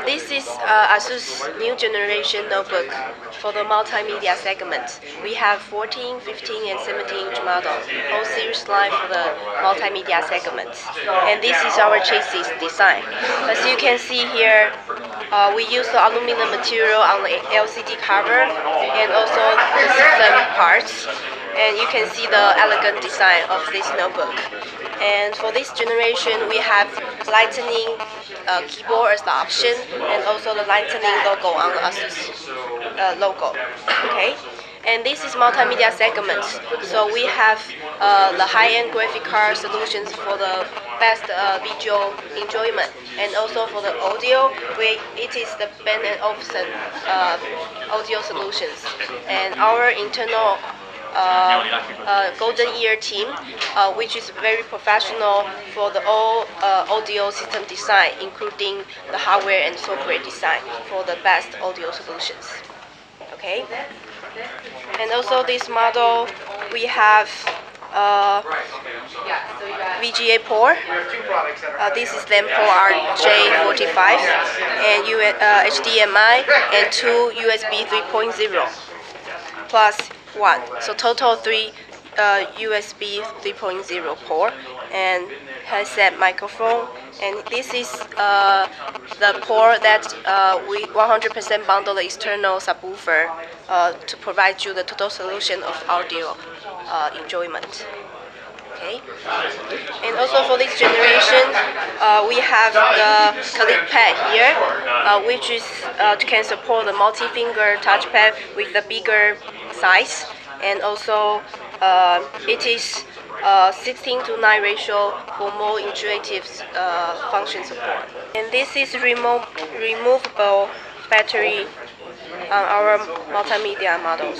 This is ASUS new generation notebook for the multimedia segment. We have 14, 15, and 17-inch model, whole series line for the multimedia segment. And this is our chassis design. As you can see here, we use the aluminum material on the LCD cover and also the system parts. And you can see the elegant design of this notebook. And for this generation, we have lightning keyboard as the option, and also the lightning logo on the ASUS logo. Okay. And this is multimedia segments. So we have the high-end graphic card solutions for the best visual enjoyment, and also for the audio, it is the Bang & Olufsen audio solutions. And our internal Golden Ear team, which is very professional for the all audio system design, including the hardware and software design for the best audio solutions. Okay. And also this model, we have VGA port. This is LAN port RJ45 and HDMI and two USB 3.0 plus one. So total three USB 3.0 port and headset microphone. And this is the port that we 100% bundle the external subwoofer to provide you the total solution of audio enjoyment. Okay. And also for this generation, we have the click pad here, which is can support the multi-finger touchpad with the bigger size, and also it is 16:9 ratio for more intuitive function support. And this is removable battery on our multimedia models.